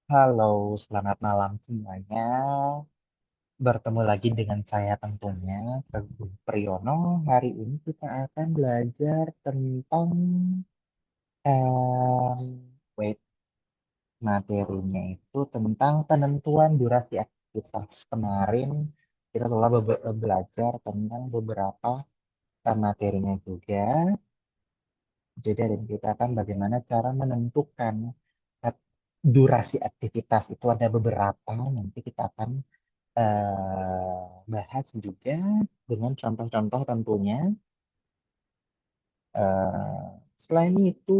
Halo, selamat malam semuanya. Bertemu lagi dengan saya tentunya, Teguh Priyono. Hari ini kita akan belajar tentang wait, materinya itu tentang penentuan durasi aktivitas. Kemarin kita telah belajar tentang beberapa materinya juga. Jadi hari ini kita akan bagaimana cara menentukan eh, durasi aktivitas itu ada beberapa. Nanti kita akan bahas juga dengan contoh-contoh tentunya. Eh, Selain itu,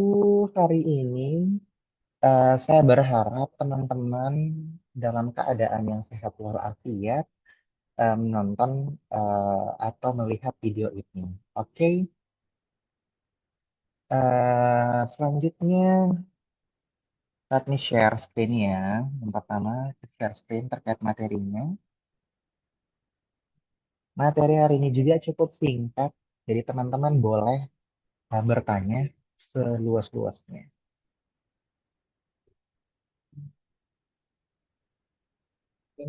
hari ini saya berharap teman-teman dalam keadaan yang sehat walafiat menonton atau melihat video ini. Oke. Selanjutnya, let me share screen ya. Yang pertama, share screen terkait materinya. Materi hari ini juga cukup singkat, jadi teman-teman boleh bertanya seluas-luasnya. Oke,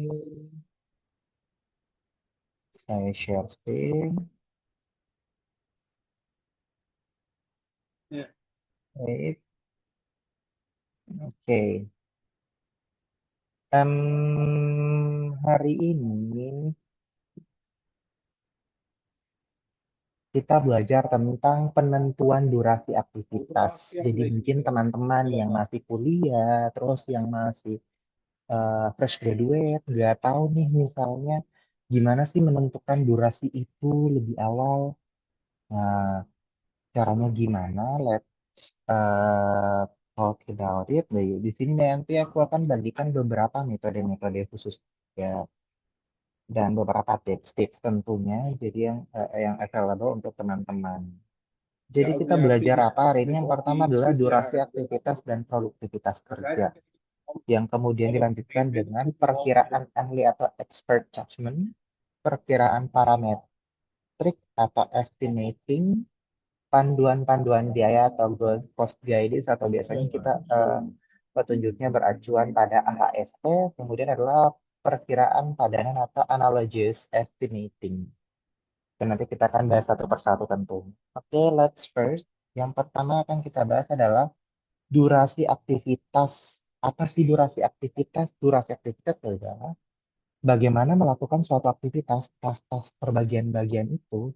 saya share screen. Baik, oke. Hari ini kita belajar tentang penentuan durasi aktivitas. Jadi mungkin teman-teman yang masih kuliah, terus yang masih fresh graduate, nggak tahu nih misalnya gimana sih menentukan durasi itu lebih awal. Nah, caranya gimana? Talk about it. Nah, di sini nanti aku akan bagikan beberapa metode-metode khusus ya, dan beberapa tips-tips tentunya. Jadi yang available untuk teman-teman. Jadi kita belajar apa hari ini? Yang pertama adalah durasi aktivitas dan produktivitas kerja. Yang kemudian dilanjutkan dengan perkiraan ahli atau expert judgment, perkiraan parametrik atau estimating, panduan-panduan biaya atau cost guidance atau biasanya kita petunjuknya beracuan pada AHST, kemudian adalah perkiraan padanan atau analogous estimating. Dan nanti kita akan bahas satu persatu tentu. Oke, let's first. Yang pertama akan kita bahas adalah durasi aktivitas. Apa sih durasi aktivitas? Durasi aktivitas adalah bagaimana melakukan suatu aktivitas, tas-tas perbagian-bagian itu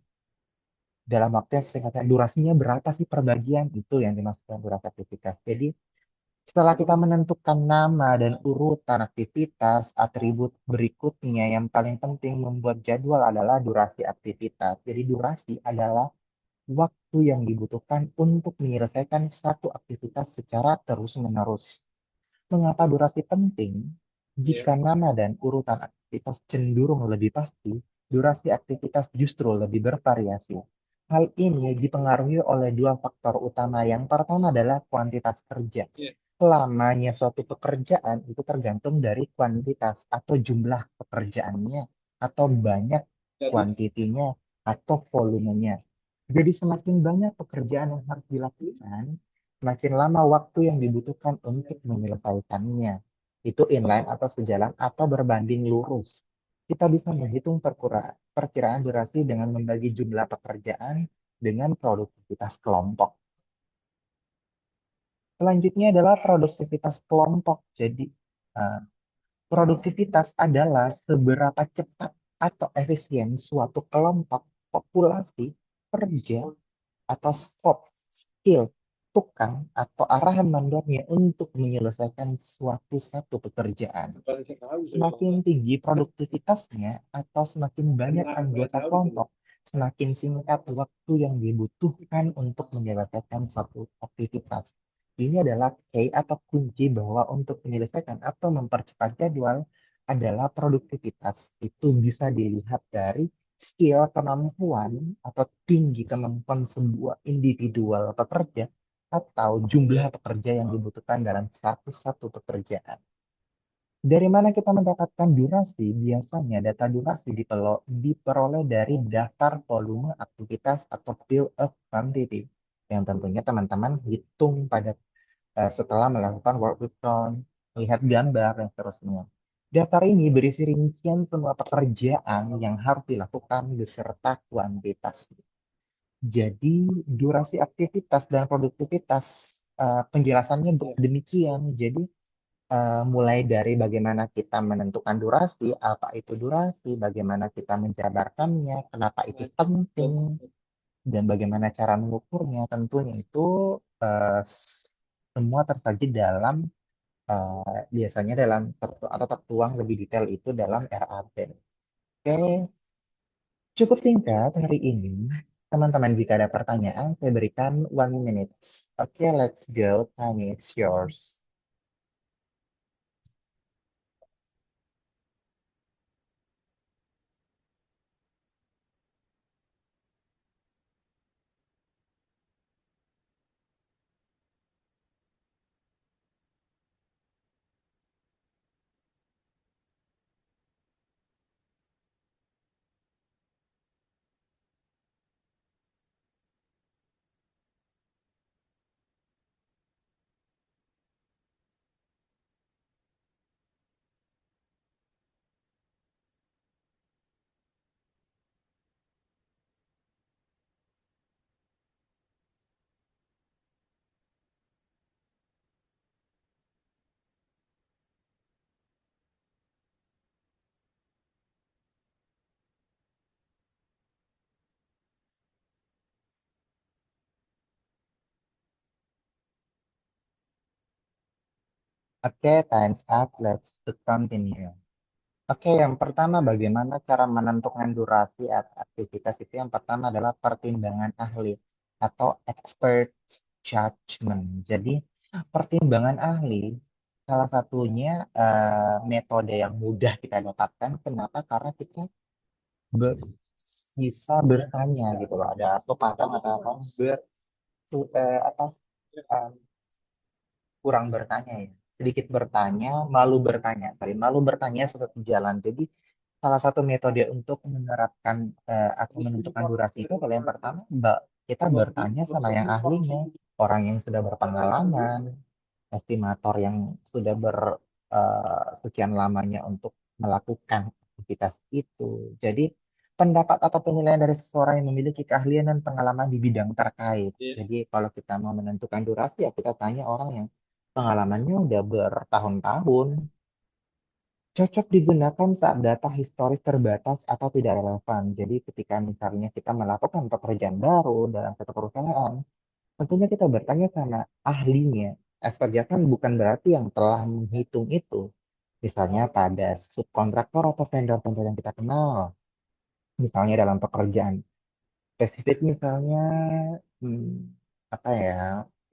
dalam waktu yang singkatnya. Durasinya berapa sih per bagian? Itu yang dimaksudkan durasi aktivitas. Jadi setelah kita menentukan nama dan urutan aktivitas, atribut berikutnya yang paling penting membuat jadwal adalah durasi aktivitas. Jadi durasi adalah waktu yang dibutuhkan untuk menyelesaikan satu aktivitas secara terus-menerus. Mengapa durasi penting? Jika nama dan urutan aktivitas cenderung lebih pasti, durasi aktivitas justru lebih bervariasi. Hal ini dipengaruhi oleh dua faktor utama. Yang pertama adalah kuantitas kerja. Lamanya suatu pekerjaan itu tergantung dari kuantitas atau jumlah pekerjaannya, atau banyak kuantitinya, atau volumenya. Jadi semakin banyak pekerjaan yang harus dilakukan, semakin lama waktu yang dibutuhkan untuk menyelesaikannya. Itu inline atau sejalan atau berbanding lurus. Kita bisa menghitung perkiraan durasi dengan membagi jumlah pekerjaan dengan produktivitas kelompok. Selanjutnya adalah produktivitas kelompok. Jadi, eh, produktivitas adalah seberapa cepat atau efisien suatu kelompok populasi kerja atau scope, skill, tukang, atau arahan mandornya untuk menyelesaikan suatu satu pekerjaan. Semakin tinggi produktivitasnya atau semakin banyak anggota kelompok, semakin singkat waktu yang dibutuhkan untuk menyelesaikan suatu aktivitas. Ini adalah key atau kunci bahwa untuk menyelesaikan atau mempercepat jadwal adalah produktivitas. Itu bisa dilihat dari skill, kemampuan, atau tinggi kemampuan sebuah individual pekerja atau jumlah pekerja yang dibutuhkan dalam satu-satu pekerjaan. Dari mana kita mendapatkan durasi? Biasanya data durasi diperoleh dari daftar volume aktivitas atau bill of quantity yang tentunya teman-teman hitung pada setelah melakukan work breakdown. lihat gambar, dan seterusnya. Daftar ini berisi rincian semua pekerjaan yang harus dilakukan beserta kuantitas. Jadi, durasi aktivitas dan produktivitas penjelasannya demikian. Jadi, mulai dari bagaimana kita menentukan durasi, apa itu durasi, bagaimana kita menjabarkannya, kenapa itu penting, dan bagaimana cara mengukurnya. Tentunya itu semua tersaji dalam biasanya dalam atau tertuang lebih detail itu dalam RAB. Oke, cukup singkat hari ini. Teman-teman, jika ada pertanyaan, saya berikan 1 minute. Oke, let's go. Tanya, it's yours. Oke, time's up. Let's continue. Oke, yang pertama bagaimana cara menentukan durasi aktivitas itu, yang pertama adalah pertimbangan ahli atau expert judgment. Jadi, pertimbangan ahli salah satunya metode yang mudah kita dapatkan. Kenapa? Karena kita be- bisa bertanya gitu loh. Ada pepatah mengatakan apa eh, kurang bertanya ya. Sedikit bertanya, malu bertanya. Sorry, malu bertanya sesuatu jalan. Jadi salah satu metode untuk menerapkan atau menentukan durasi itu adalah yang pertama, Mbak, kita bertanya sama yang ahlinya, orang yang sudah berpengalaman, estimator yang sudah sekian lamanya untuk melakukan aktivitas itu. Jadi pendapat atau penilaian dari seseorang yang memiliki keahlian dan pengalaman di bidang terkait. Jadi kalau kita mau menentukan durasi ya kita tanya orang yang pengalamannya udah bertahun-tahun. Cocok digunakan saat data historis terbatas atau tidak relevan. Jadi ketika misalnya kita melakukan pekerjaan baru dalam satu perusahaan, tentunya kita bertanya sama ahlinya. Expert judgment bukan berarti yang telah menghitung itu. Misalnya pada subkontraktor atau vendor-vendor yang kita kenal. Misalnya dalam pekerjaan spesifik, misalnya hmm, apa ya?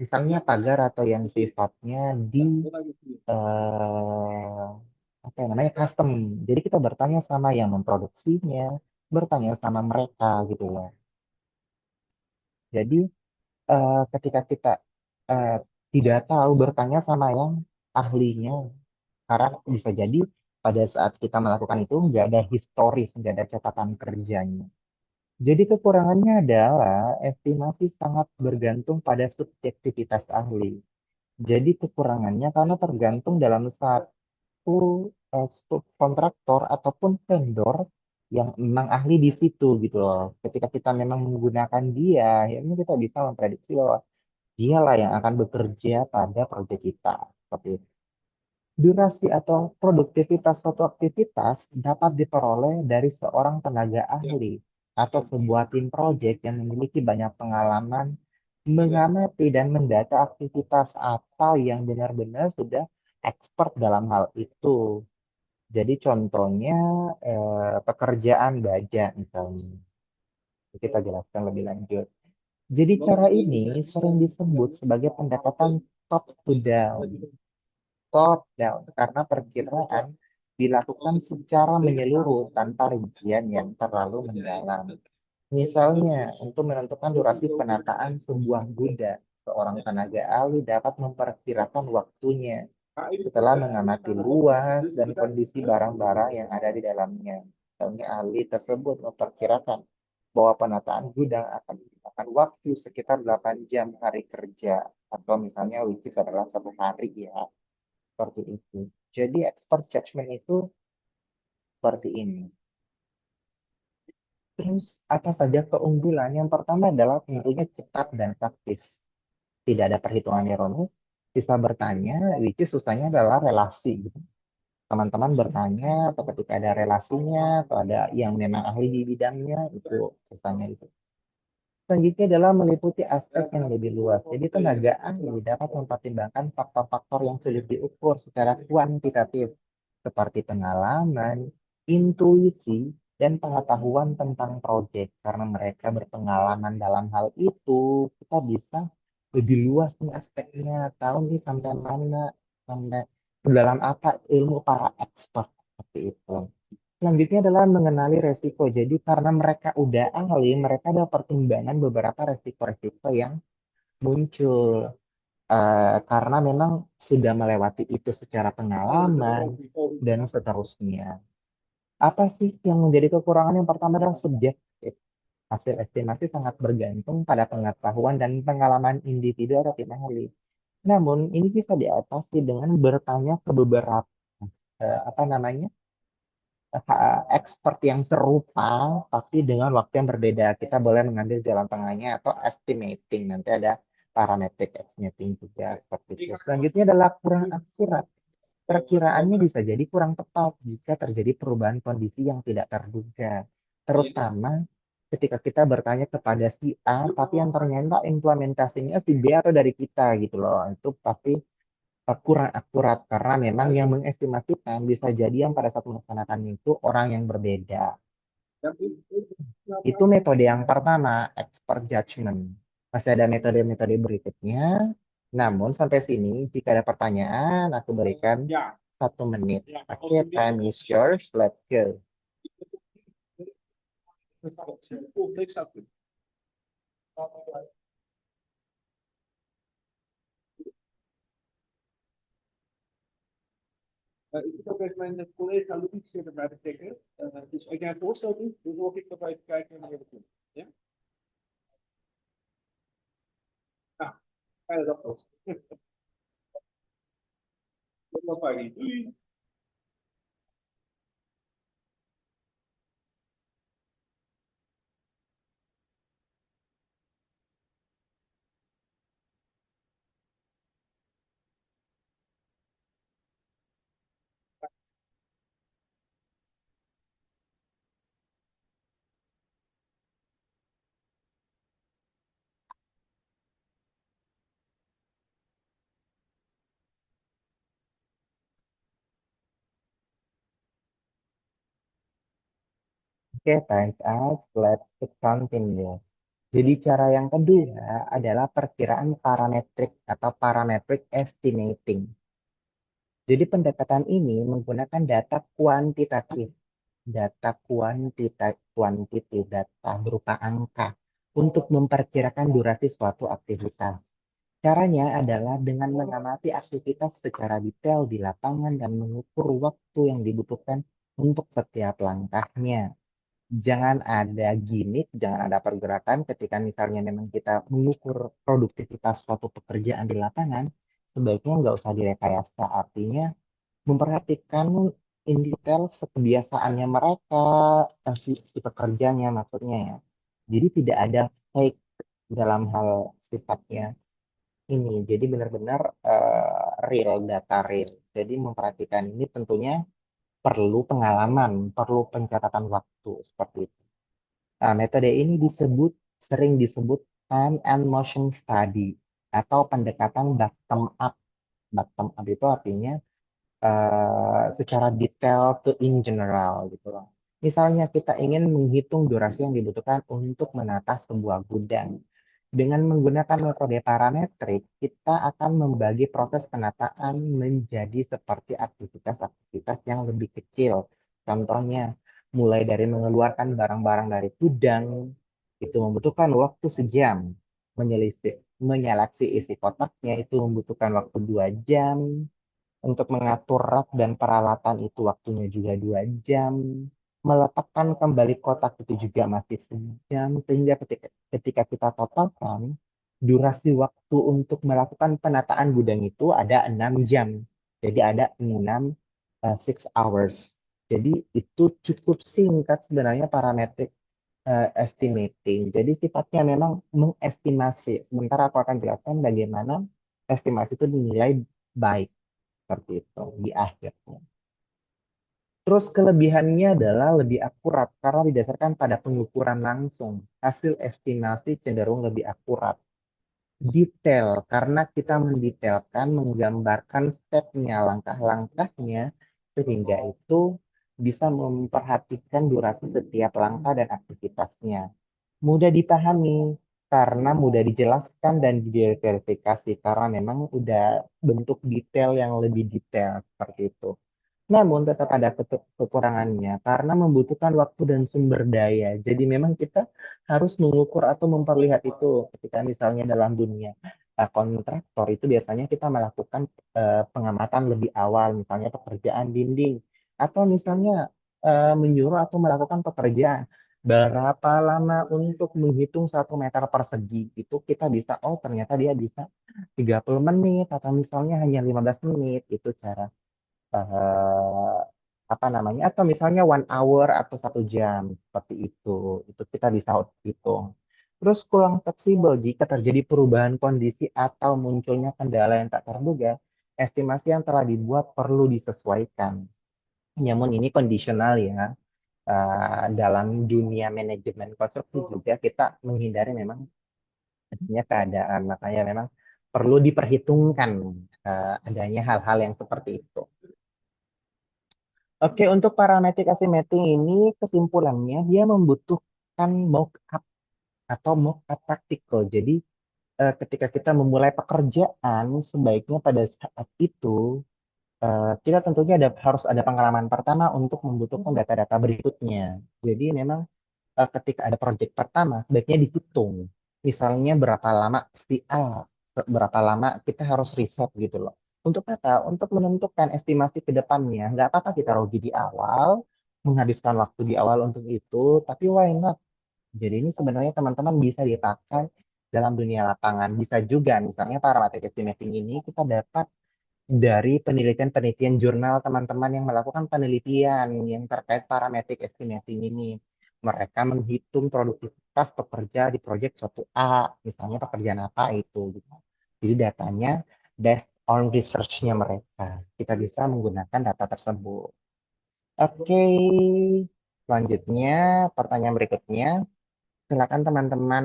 Misalnya pagar atau yang sifatnya di eh, apa ya namanya custom. Jadi kita bertanya sama yang memproduksinya, bertanya sama mereka gitu ya. Jadi ketika kita eh, tidak tahu, bertanya sama yang ahlinya, karena bisa jadi pada saat kita melakukan itu nggak ada historis, nggak ada catatan kerjanya. Jadi kekurangannya adalah estimasi sangat bergantung pada subjektivitas ahli. Jadi kekurangannya karena tergantung dalam satu kontraktor ataupun vendor yang memang ahli di situ gitu loh. Ketika kita memang menggunakan dia, akhirnya kita bisa memprediksi bahwa dialah yang akan bekerja pada proyek kita. Seperti itu. Durasi atau produktivitas suatu aktivitas dapat diperoleh dari seorang tenaga ahli atau sebuah tim proyek yang memiliki banyak pengalaman mengamati dan mendata aktivitas atau yang benar-benar sudah expert dalam hal itu. Jadi contohnya pekerjaan baja misalnya. Kita jelaskan lebih lanjut. Jadi cara ini sering disebut sebagai pendekatan top to down. Top down karena perkiraan dilakukan secara menyeluruh tanpa rincian yang terlalu mendalam. Misalnya, untuk menentukan durasi penataan sebuah gudang, seorang tenaga ahli dapat memperkirakan waktunya setelah mengamati luas dan kondisi barang-barang yang ada di dalamnya. Misalnya, ahli tersebut memperkirakan bahwa penataan gudang akan memakan waktu sekitar 8 jam hari kerja, atau misalnya which is adalah 1 hari ya. seperti itu. Jadi expert judgment itu seperti ini. Terus apa saja keunggulan? Yang pertama adalah tentunya cepat dan praktis. Tidak ada perhitungan ironis, bisa bertanya, which is susahnya adalah relasi, gitu. Teman-teman bertanya, atau ketika ada relasinya, atau ada yang memang ahli di bidangnya, itu susahnya itu. Selanjutnya adalah meliputi aspek yang lebih luas. Jadi tenaga ahli dapat mempertimbangkan faktor-faktor yang sulit diukur secara kuantitatif, seperti pengalaman, intuisi, dan pengetahuan tentang proyek. Karena mereka berpengalaman dalam hal itu, kita bisa lebih luas nih aspeknya, tahu nih sampai mana, sampai dalam apa ilmu para expert seperti itu. Selanjutnya adalah mengenali resiko. Jadi karena mereka udah ahli, mereka ada pertimbangan beberapa resiko-resiko yang muncul. Karena memang sudah melewati itu secara pengalaman dan seterusnya. Apa sih yang menjadi kekurangan? Yang pertama adalah subjektif. Hasil estimasi sangat bergantung pada pengetahuan dan pengalaman individu atau tim ahli. Namun ini bisa diatasi dengan bertanya ke beberapa apa namanya expert yang serupa, tapi dengan waktu yang berbeda. Kita boleh mengambil jalan tengahnya atau estimating. Nanti ada parametric estimating juga seperti itu. Selanjutnya adalah kurang akurat. Perkiraannya bisa jadi kurang tepat jika terjadi perubahan kondisi yang tidak terduga. Terutama ketika kita bertanya kepada si A, tapi yang ternyata implementasinya si B atau dari kita gitu loh. Itu pasti kurang akurat karena memang yang mengestimasikan bisa jadi yang pada saat melaksanakan itu orang yang berbeda. Itu metode yang pertama, expert judgment. Masih ada metode-metode berikutnya. Namun sampai sini, jika ada pertanyaan, aku berikan 1 menit. Oke, time is yours. Let's go. Ik heb ook even mijn collega Louis erbij betrekken. Dus als jij een voorstel doet, dan zorg ik erbij te kijken naar de komt. Ja? Nou, fijne dag nog. Tot nog bij. Doei. Oke, time's up. Let's continue. Jadi cara yang kedua adalah perkiraan parametrik atau parametric estimating. Jadi pendekatan ini menggunakan data kuantitatif, data berupa angka untuk memperkirakan durasi suatu aktivitas. Caranya adalah dengan mengamati aktivitas secara detail di lapangan dan mengukur waktu yang dibutuhkan untuk setiap langkahnya. Jangan ada gimmick, jangan ada pergerakan ketika misalnya memang kita mengukur produktivitas suatu pekerjaan di lapangan, sebaiknya nggak usah direkayasa. Artinya memperhatikan in detail kebiasaannya mereka, si pekerjanya maksudnya ya. Jadi tidak ada fake dalam hal sifatnya ini. Jadi benar-benar real, data real. Jadi memperhatikan ini tentunya perlu pengalaman, perlu pencatatan waktu seperti itu. Nah, metode ini sering disebut time and motion study atau pendekatan bottom up. Bottom up itu artinya secara detail ke in general gitu loh. Misalnya kita ingin menghitung durasi yang dibutuhkan untuk menata sebuah gudang. Dengan menggunakan metode parametrik, kita akan membagi proses penataan menjadi seperti aktivitas-aktivitas yang lebih kecil. Contohnya, mulai dari mengeluarkan barang-barang dari gudang, itu membutuhkan waktu sejam. Menyeleksi isi kotaknya itu membutuhkan waktu 2 jam. Untuk mengatur rak dan peralatan itu waktunya juga 2 jam. Meletakkan kembali kotak itu juga masih sejam. Sehingga ketika kita totalkan, durasi waktu untuk melakukan penataan gudang itu ada 6 jam. Jadi ada 6 hours. Jadi itu cukup singkat sebenarnya parametric estimating. Jadi sifatnya memang mengestimasi. Sementara aku akan jelaskan bagaimana estimasi itu dinilai baik seperti itu di akhirnya. Terus kelebihannya adalah lebih akurat karena didasarkan pada pengukuran langsung. Hasil estimasi cenderung lebih akurat. Detail karena kita mendetailkan, menggambarkan stepnya, langkah-langkahnya, sehingga itu bisa memperhatikan durasi setiap langkah dan aktivitasnya. Mudah dipahami karena mudah dijelaskan dan diverifikasi karena memang udah bentuk detail yang lebih detail seperti itu. Namun tetap ada kekurangannya karena membutuhkan waktu dan sumber daya. Jadi memang kita harus mengukur atau memperlihat itu ketika misalnya dalam dunia kontraktor itu biasanya kita melakukan pengamatan lebih awal, misalnya pekerjaan dinding atau misalnya menyuruh atau melakukan pekerjaan. Berapa lama untuk menghitung 1 meter persegi itu kita bisa, oh ternyata dia bisa 30 menit atau misalnya hanya 15 menit itu cara eh, apa namanya atau misalnya 1 hour atau 1 jam seperti itu kita bisa hitung. Terus kurang fleksibel jika terjadi perubahan kondisi atau munculnya kendala yang tak terduga, estimasi yang telah dibuat perlu disesuaikan. Namun ini kondisional ya. Dalam dunia manajemen konstruksi juga kita menghindari memang adanya keadaan, makanya memang perlu diperhitungkan adanya hal-hal yang seperti itu. Oke, untuk parametric estimating ini kesimpulannya dia membutuhkan mock-up atau mock-up practical. Jadi ketika kita memulai pekerjaan, sebaiknya pada saat itu kita tentunya harus ada pengalaman pertama untuk membutuhkan data-data berikutnya. Jadi memang ketika ada proyek pertama, sebaiknya dihitung. Misalnya berapa lama si A, berapa lama kita harus riset gitu loh. Untuk apa? Untuk menentukan estimasi ke depannya. Nggak apa-apa kita rugi di awal, menghabiskan waktu di awal untuk itu, tapi why not? Jadi ini sebenarnya teman-teman bisa dipakai dalam dunia lapangan. Bisa juga misalnya parametric estimating ini kita dapat dari penelitian-penelitian jurnal teman-teman yang melakukan penelitian yang terkait parametric estimating ini. Mereka menghitung produktivitas pekerja di proyek suatu A, misalnya pekerjaan apa itu. Gitu. Jadi datanya based on research-nya mereka. Kita bisa menggunakan data tersebut. Oke, selanjutnya pertanyaan berikutnya. Silakan teman-teman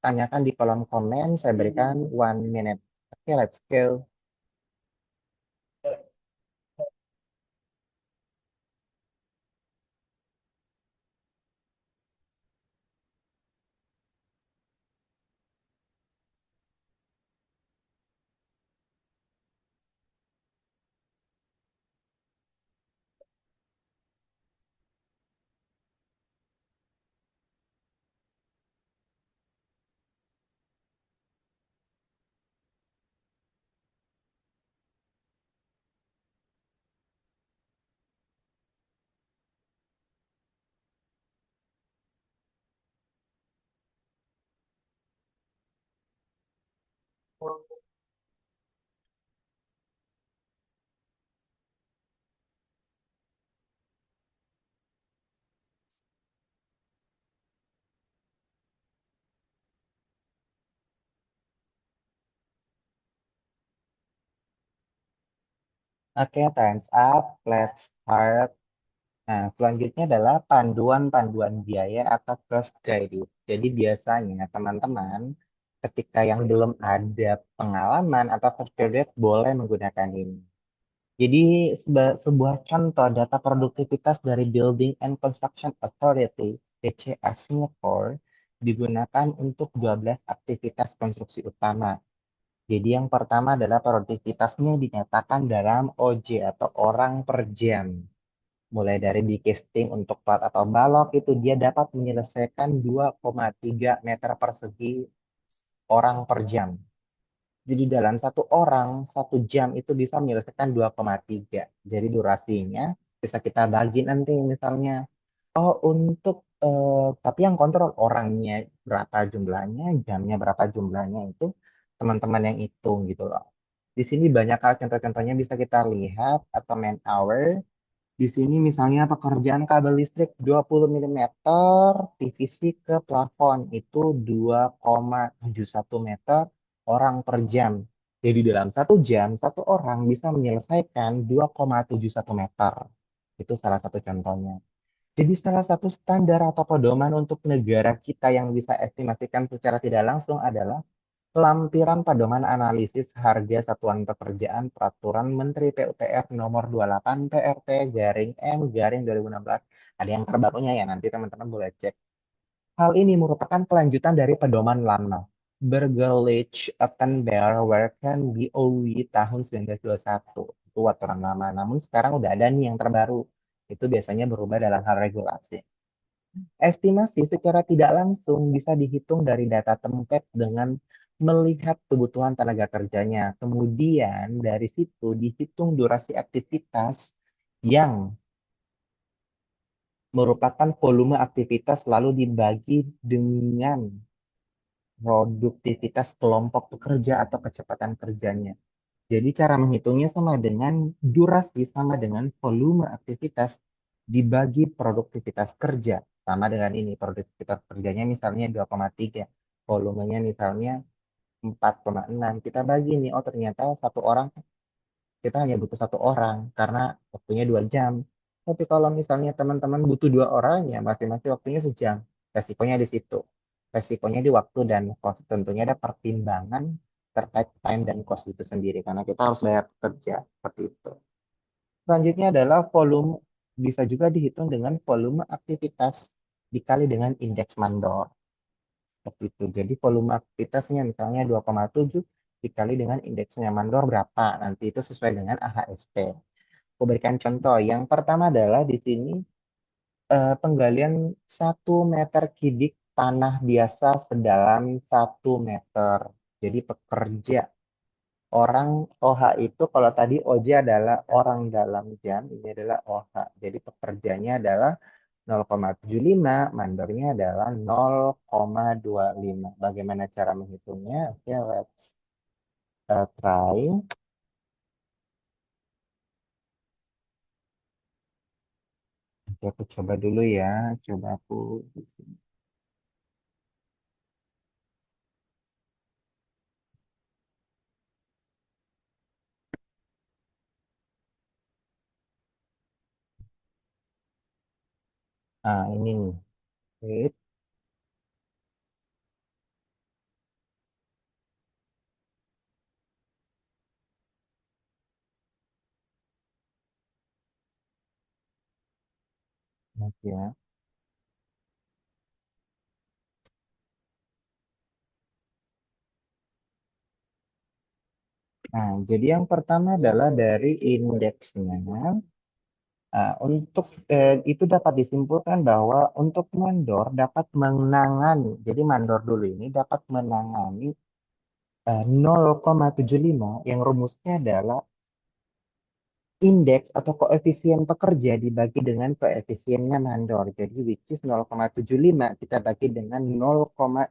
tanyakan di kolom komen. Saya berikan 1 minute. Oke, let's go. Oke, time's up. Let's start. Nah, selanjutnya adalah panduan-panduan biaya atau cost guide. Jadi biasanya teman-teman ketika yang belum ada pengalaman atau first period boleh menggunakan ini. Jadi sebuah contoh data produktivitas dari Building and Construction Authority (BCA) Singapore digunakan untuk 12 aktivitas konstruksi utama. Jadi yang pertama adalah produktivitasnya dinyatakan dalam OJ atau orang per jam. Mulai dari casting untuk plat atau balok itu dia dapat menyelesaikan 2,3 meter persegi orang per jam. Jadi dalam 1 orang, 1 jam itu bisa menyelesaikan 2,3. Jadi durasinya bisa kita bagi nanti misalnya. Oh untuk, tapi yang kontrol orangnya berapa jumlahnya, jamnya berapa jumlahnya itu teman-teman yang hitung gitu loh. Di sini banyak hal contoh-contohnya bisa kita lihat atau man hour. Di sini misalnya pekerjaan kabel listrik 20 mm PVC ke plafon itu 2,71 meter orang per jam. Jadi dalam 1 jam, satu orang bisa menyelesaikan 2,71 meter. Itu salah satu contohnya. Jadi salah satu standar atau pedoman untuk negara kita yang bisa estimasikan secara tidak langsung adalah lampiran pedoman analisis harga satuan pekerjaan Peraturan Menteri PUPR nomor 28 PRT garing M garing 2016. Ada yang terbarunya ya, nanti teman-teman boleh cek. Hal ini merupakan kelanjutan dari pedoman lama. Bergelich Appenbear Werken BOW tahun 1921. Itu aturan lama. Namun sekarang udah ada nih yang terbaru. Itu biasanya berubah dalam hal regulasi. Estimasi secara tidak langsung bisa dihitung dari data template dengan melihat kebutuhan tenaga kerjanya. Kemudian dari situ dihitung durasi aktivitas yang merupakan volume aktivitas lalu dibagi dengan produktivitas kelompok pekerja atau kecepatan kerjanya. Jadi cara menghitungnya sama dengan durasi sama dengan volume aktivitas dibagi produktivitas kerja. Sama dengan ini, produktivitas kerjanya misalnya 2,3, volumenya misalnya 4,6. Kita bagi nih, oh ternyata satu orang, kita hanya butuh satu orang karena waktunya 2 jam. Tapi kalau misalnya teman-teman butuh 2 orang, ya masing-masing waktunya sejam. Resikonya di situ. Resikonya di waktu dan cost. Tentunya ada pertimbangan terkait time dan cost itu sendiri. Karena kita harus bayar kerja. Seperti itu. Selanjutnya adalah volume. Bisa juga dihitung dengan volume aktivitas dikali dengan indeks mandor. Seperti itu. Jadi volume aktivitasnya misalnya 2,7 dikali dengan indeksnya mandor berapa. Nanti itu sesuai dengan AHST. Aku berikan contoh. Yang pertama adalah di sini penggalian 1 meter kubik tanah biasa sedalam 1 meter. Jadi pekerja orang OH itu kalau tadi OJ adalah orang dalam jam, ini adalah OH. Jadi pekerjanya adalah 0,75, mandornya adalah 0,25. Bagaimana cara menghitungnya? Oke, let's try. Oke, aku coba dulu ya. Coba aku di sini. Ah, ini nih. Wait, nanti ya. Nah, jadi yang pertama adalah dari indeksnya. Untuk itu dapat disimpulkan bahwa untuk mandor dapat menangani, jadi mandor dulu ini dapat menangani 0,75 yang rumusnya adalah indeks atau koefisien pekerja dibagi dengan koefisiennya mandor. Jadi which is 0,75 kita bagi dengan 0,25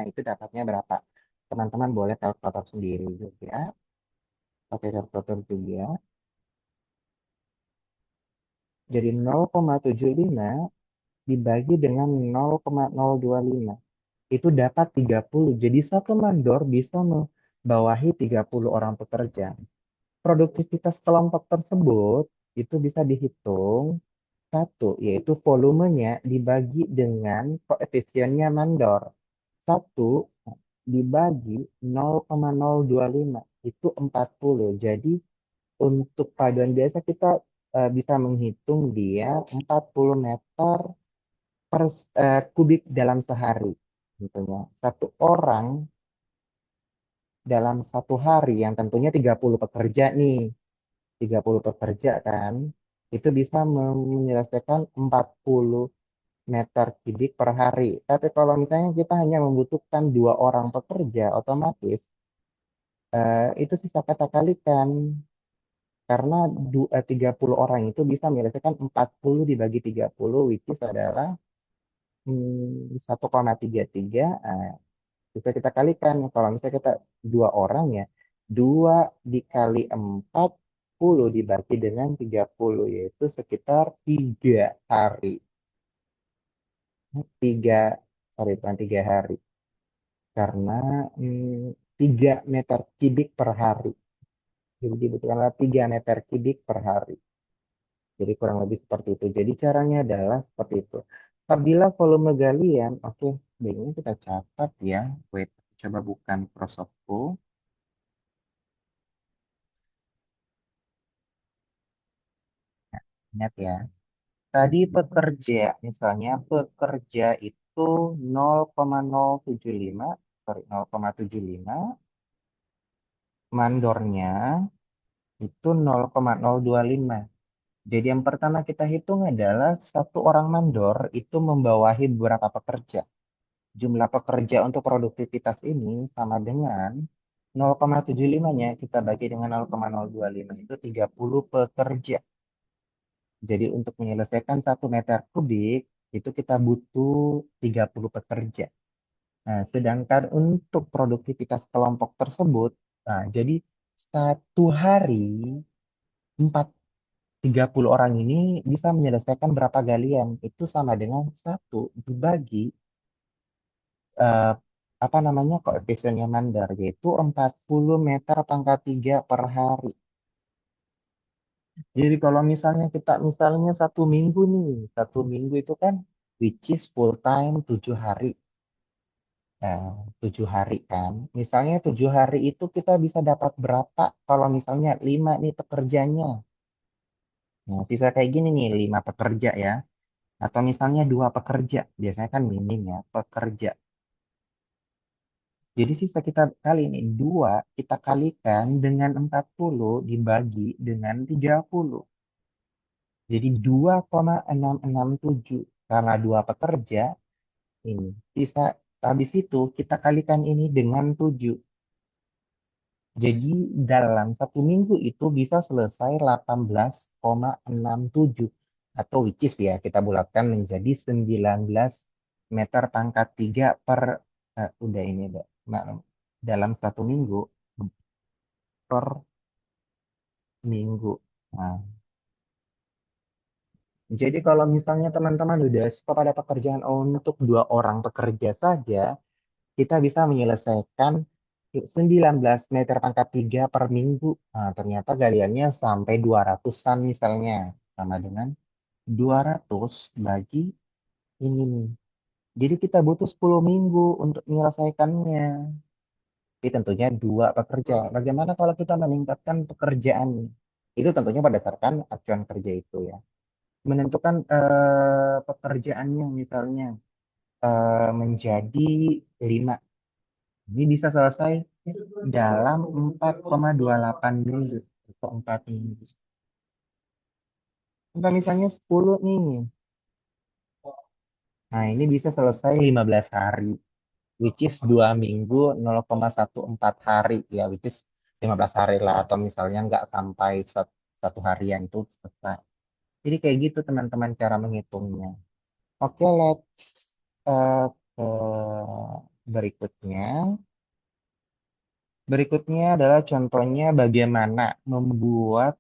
itu dapatnya berapa? Teman-teman boleh kalkulator sendiri juga. Pakai kalkulator juga. Jadi 0,75 dibagi dengan 0,025 itu dapat 30. Jadi satu mandor bisa membawahi 30 orang pekerja. Produktivitas kelompok tersebut itu bisa dihitung satu, yaitu volumenya dibagi dengan koefisiennya mandor. Satu dibagi 0,025 itu 40. Jadi untuk paduan biasa kita bisa menghitung dia 40 meter kubik dalam sehari. Tentunya. Satu orang dalam satu hari yang tentunya 30 pekerja nih. 30 pekerja kan. Itu bisa menyelesaikan 40 meter kubik per hari. Tapi kalau misalnya kita hanya membutuhkan 2 orang pekerja, otomatis itu sisa kata kalikan. Karena 30 orang itu bisa menyelesaikan 40 dibagi 30, which is adalah 1,33. Bisa kita kalikan kalau misalnya kita 2 orang ya 2 dikali 40 dibagi dengan 30, yaitu sekitar 3 hari. 3, sorry, bukan 3 hari. Karena 3 meter kubik per hari. Jadi dibutuhkanlah 3 meter kubik per hari. Jadi kurang lebih seperti itu. Jadi caranya adalah seperti itu. Apabila volume galian, oke, ini kita catat ya. Wait, coba buka Microsoftku. Ingat ya. Tadi pekerja, misalnya pekerja itu 0,075, sorry, 0,75, mandornya itu 0,025. Jadi yang pertama kita hitung adalah satu orang mandor itu membawahi beberapa pekerja. Jumlah pekerja untuk produktivitas ini sama dengan 0,75-nya kita bagi dengan 0,025 itu 30 pekerja. Jadi untuk menyelesaikan 1 meter kubik itu kita butuh 30 pekerja. Nah, sedangkan untuk produktivitas kelompok tersebut, nah, jadi 1 hari 4 30 orang ini bisa menyelesaikan berapa galian? Itu sama dengan 1 dibagi eh, apa namanya koefisiennya mandar, yaitu 40 meter pangkat 3 per hari. Jadi kalau misalnya kita misalnya 1 minggu nih, 1 minggu itu kan which is full time 7 hari. Nah, 7 hari kan. Misalnya 7 hari itu kita bisa dapat berapa kalau misalnya 5 nih pekerjanya. Nah, sisa kayak gini nih 5 pekerja ya. Atau misalnya 2 pekerja. Biasanya kan minim ya pekerja. Jadi sisa kita kali ini 2 kita kalikan dengan 40 dibagi dengan 30. Jadi 2,667 karena 2 pekerja ini. Sisa habis itu kita kalikan ini dengan 7. Jadi dalam 1 minggu itu bisa selesai 18,67 atau which is ya kita bulatkan menjadi 19 meter pangkat 3 per udah ini udah dalam 1 minggu per minggu. Nah, jadi kalau misalnya teman-teman udah stop pada pekerjaan untuk 2 orang pekerja saja, kita bisa menyelesaikan 19 meter pangkat 3 per minggu. Nah, ternyata galiannya sampai 200-an misalnya. Sama dengan 200 bagi ini nih. Jadi kita butuh 10 minggu untuk menyelesaikannya. Tapi tentunya 2 pekerja. Bagaimana kalau kita meningkatkan pekerjaan? Itu tentunya berdasarkan acuan kerja itu ya. Menentukan pekerjaannya misalnya menjadi 5. Ini bisa selesai dalam 4,28 minggu atau 4 minggu. Atau misalnya 10 nih. Nah, ini bisa selesai 15 hari. Which is 2 minggu 0,14 hari. Ya, which is 15 hari lah. Atau misalnya nggak sampai 1 harian itu selesai. Jadi kayak gitu teman-teman cara menghitungnya. Oke, let's ke berikutnya. Berikutnya adalah contohnya bagaimana membuat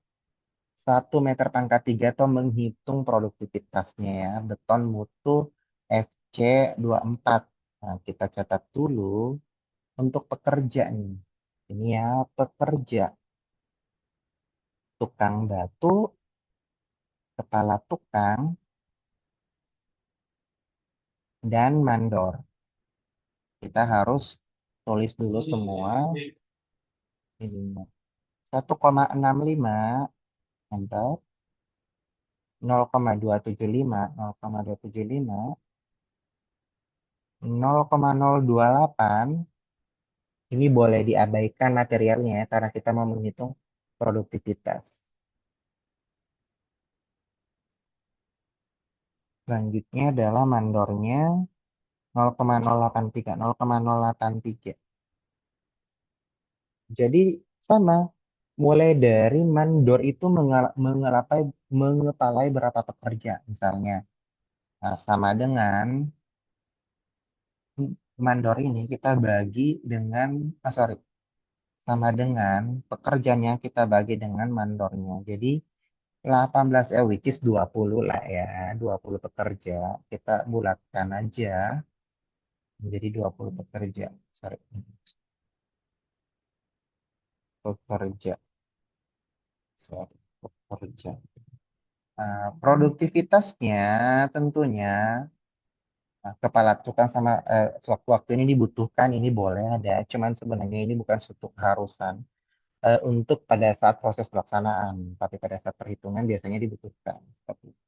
1 meter pangkat 3 atau menghitung produktivitasnya ya. Beton mutu FC24. Nah, kita catat dulu untuk pekerja nih. Ini ya pekerja. Tukang batu, kepala tukang, dan mandor. Kita harus tulis dulu semua. Ini 1,65 enter. 0,275, 0,275, 0,028. Ini boleh diabaikan materialnya ya, karena kita mau menghitung produktivitas. Selanjutnya adalah mandornya 0,083, 0,083. Jadi sama, mulai dari mandor itu mengepalai berapa pekerja misalnya. Nah, sama dengan mandor ini kita bagi dengan, sorry, sama dengan pekerjaan yang kita bagi dengan mandornya. Jadi 18 which is 20 lah ya. 20 pekerja. Kita bulatkan aja menjadi 20 pekerja. Sorry. Pekerja. Sorry. Pekerja. Produktivitasnya tentunya kepala tukang sama sewaktu-waktu ini dibutuhkan, ini boleh ada. Cuman sebenarnya ini bukan suatu keharusan untuk pada saat proses pelaksanaan, tapi pada saat perhitungan biasanya dibutuhkan. Seperti itu.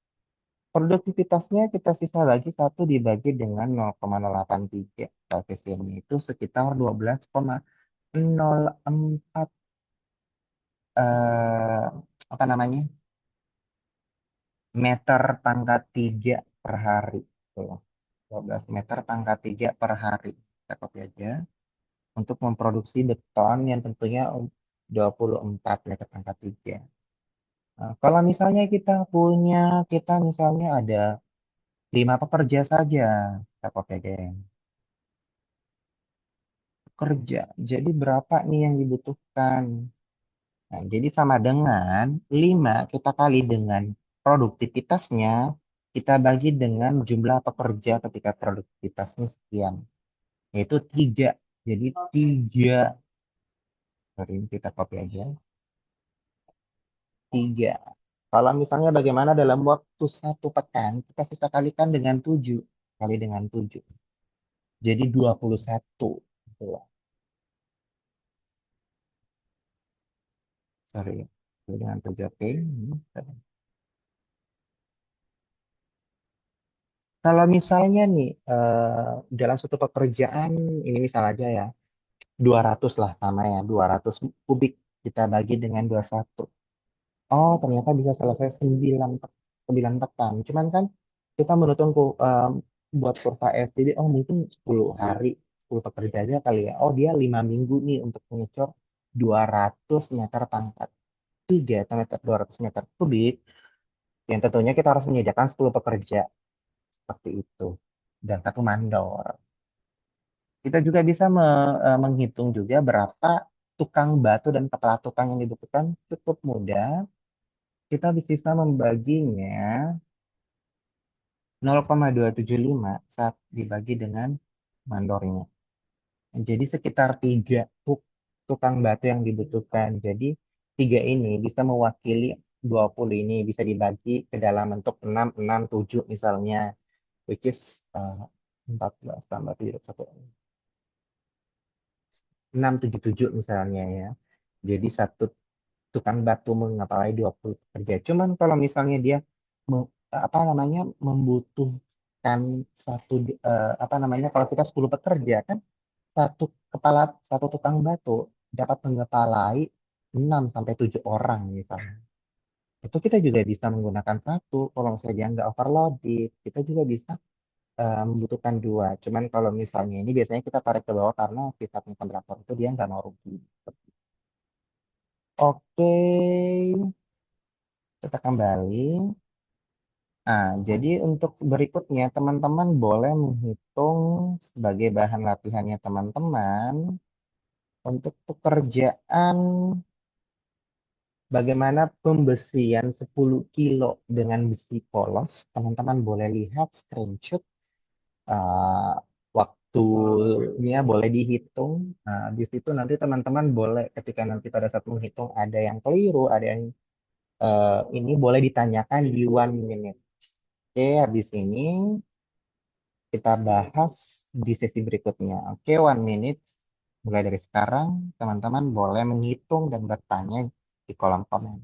Produktivitasnya kita sisa lagi satu dibagi dengan 0,083. Koefisiennya itu sekitar 12,04 apa namanya? Meter pangkat 3 per hari. Tuh. 12 meter pangkat 3 per hari. Kita copy aja. Untuk memproduksi beton yang tentunya 24 meter pangkat 3. Nah, kalau misalnya kita misalnya ada 5 pekerja saja. Kita copy aja ya. Pekerja. Jadi berapa nih yang dibutuhkan? Nah, jadi sama dengan 5 kita kali dengan produktivitasnya, kita bagi dengan jumlah pekerja ketika produktivitasnya sekian. Yaitu 3. Jadi 3. Sorry, ini kita copy aja. 3. Kalau misalnya bagaimana dalam waktu 1 pekan, kita sisa kalikan dengan 7. Kali dengan 7. Jadi 21. Gitu loh. Sorry. Kali dengan 7. Oke. Kalau misalnya nih, dalam satu pekerjaan, ini misal aja ya, 200 lah sama ya, 200 kubik kita bagi dengan 21. Oh, ternyata bisa selesai 9 pekan. Cuman kan kita menonton buat kurva S. Jadi, oh mungkin 10 hari, 10 pekerja aja kali ya. Oh, dia 5 minggu nih untuk mengecor 200 meter pangkat 3 atau 200 meter kubik. Yang tentunya kita harus menyediakan 10 pekerja seperti itu. Dan satu mandor. Kita juga bisa menghitung juga berapa tukang batu dan kepala tukang yang dibutuhkan cukup mudah. Kita bisa membaginya 0,275 saat dibagi dengan mandornya. Jadi sekitar 3 tukang batu yang dibutuhkan. Jadi 3 ini bisa mewakili 20 ini bisa dibagi ke dalam bentuk 6, 6, 7 misalnya. Which is 14 tambah 7, 1, 6, 7, 7 misalnya ya. Jadi satu tukang batu mengapalai 20 pekerja. Cuman kalau misalnya dia apa namanya membutuhkan apa namanya kalau kita 10 pekerja kan satu kepala satu tukang batu dapat mengepalai 6 sampai 7 orang misalnya. Itu kita juga bisa menggunakan satu. Kalau misalnya dia nggak overloaded, kita juga bisa membutuhkan dua. Cuman kalau misalnya ini biasanya kita tarik ke bawah karena sifatnya kontraktor itu dia nggak mau rugi. Oke, kita kembali. Nah, jadi untuk berikutnya teman-teman boleh menghitung sebagai bahan latihannya teman-teman untuk pekerjaan bagaimana pembesian 10 kilo dengan besi polos. Teman-teman boleh lihat screenshot uh, waktunya boleh dihitung. Nah, di situ nanti teman-teman boleh ketika nanti pada saat menghitung ada yang keliru, ada yang ini boleh ditanyakan di 1 minute. Oke, habis ini kita bahas di sesi berikutnya. Oke, 1 minute. Mulai dari sekarang, teman-teman boleh menghitung dan bertanya di kolom komen.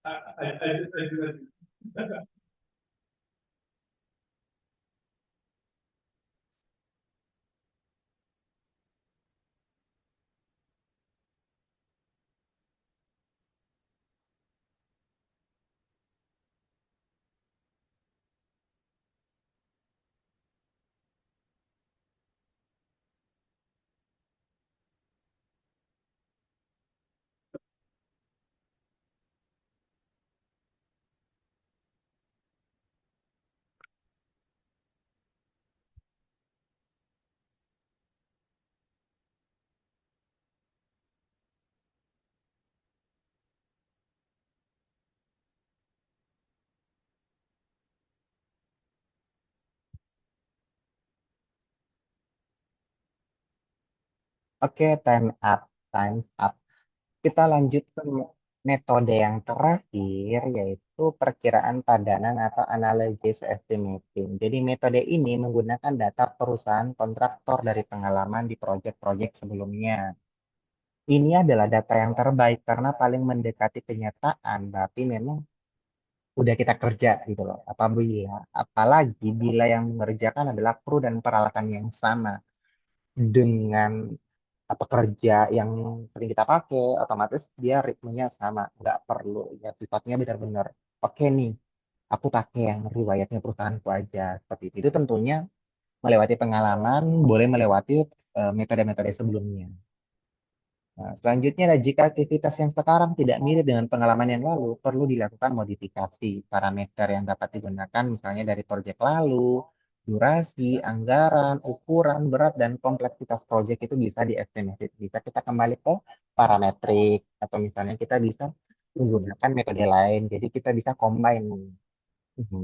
I Oke, times up. Kita lanjut ke metode yang terakhir, yaitu perkiraan padanan atau analysis estimating. Jadi metode ini menggunakan data perusahaan kontraktor dari pengalaman di proyek-proyek sebelumnya. Ini adalah data yang terbaik karena paling mendekati kenyataan, tapi memang udah kita kerja gitu loh. Apalagi bila yang mengerjakan adalah kru dan peralatan yang sama dengan pekerja yang sering kita pakai, otomatis dia ritmenya sama, nggak perlu ya sifatnya benar-benar oke nih, aku pakai yang riwayatnya perusahaanku aja seperti itu. Itu tentunya melewati pengalaman, boleh melewati metode-metode sebelumnya. Nah, selanjutnya adalah jika aktivitas yang sekarang tidak mirip dengan pengalaman yang lalu, perlu dilakukan modifikasi parameter yang dapat digunakan misalnya dari proyek lalu, durasi, anggaran, ukuran, berat, dan kompleksitas proyek itu bisa diestimasi. Bisa kita kembali ke parametrik, atau misalnya kita bisa menggunakan metode lain. Jadi kita bisa combine.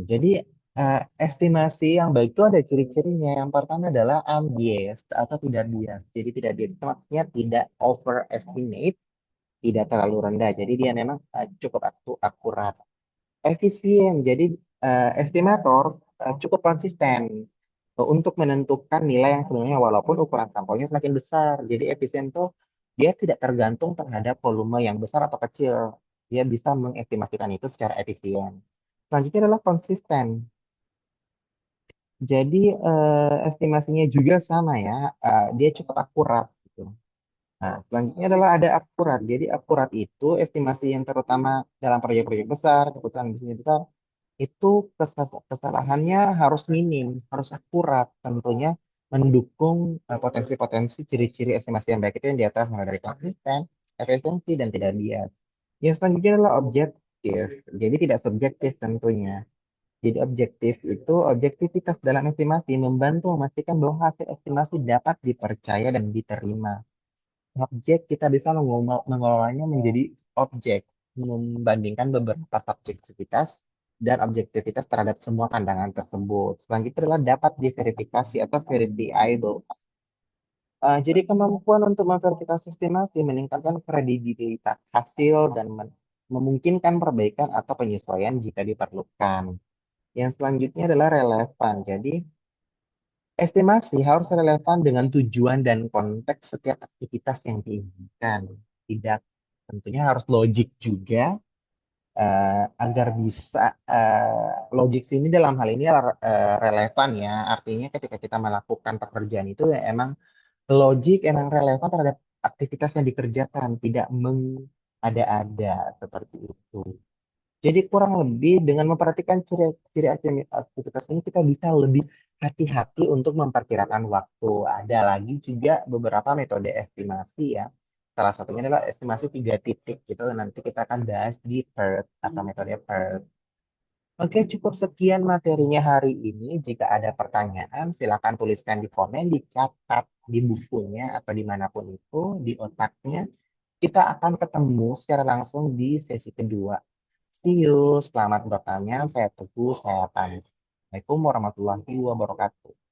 Jadi estimasi yang baik itu ada ciri-cirinya. Yang pertama adalah unbiased atau tidak bias. Jadi tidak bias itu maksudnya tidak overestimate, tidak terlalu rendah. Jadi dia memang cukup akurat. Efisien. Jadi estimator cukup konsisten untuk menentukan nilai yang sebenarnya walaupun ukuran sampelnya semakin besar. Jadi efisien tuh dia tidak tergantung terhadap volume yang besar atau kecil. Dia bisa mengestimasikan itu secara efisien. Selanjutnya adalah konsisten. Jadi estimasinya juga sama ya, dia cukup akurat gitu. Nah, selanjutnya adalah ada akurat. Jadi akurat itu estimasi yang terutama dalam proyek-proyek besar, keputusan bisnis besar, itu kesalahannya harus minim, harus akurat. Tentunya mendukung potensi-potensi ciri-ciri estimasi yang baik itu yang di atas, mulai dari konsisten, efisiensi, dan tidak bias. Yang selanjutnya adalah objektif. Jadi tidak subjektif tentunya. Jadi objektif itu objektivitas dalam estimasi membantu memastikan bahwa hasil estimasi dapat dipercaya dan diterima. Subjek kita bisa mengelolanya menjadi objek, membandingkan beberapa subjektivitas dan objektivitas terhadap semua pandangan tersebut. Selanjutnya adalah dapat diverifikasi atau verifiable. Jadi kemampuan untuk memverifikasi estimasi meningkatkan kredibilitas hasil dan memungkinkan perbaikan atau penyesuaian jika diperlukan. Yang selanjutnya adalah relevan. Jadi, estimasi harus relevan dengan tujuan dan konteks setiap aktivitas yang diinginkan. Tidak, tentunya harus logik juga agar bisa logik sini dalam hal ini relevan ya. Artinya ketika kita melakukan pekerjaan itu ya emang logik emang relevan terhadap aktivitas yang dikerjakan, tidak mengada-ada seperti itu. Jadi kurang lebih dengan memperhatikan ciri-ciri aktivitas ini kita bisa lebih hati-hati untuk memperkirakan waktu. Ada lagi juga beberapa metode estimasi ya. Salah satunya adalah estimasi 3 titik gitu. Nanti kita akan bahas di PERT atau metode PERT. Oke, cukup sekian materinya hari ini. Jika ada pertanyaan, silakan tuliskan di komen, dicatat di bukunya atau dimanapun itu, di otaknya. Kita akan ketemu secara langsung di sesi kedua. See you, selamat bertanya. Saya Teguh, saya pamit. Assalamualaikum warahmatullahi wabarakatuh.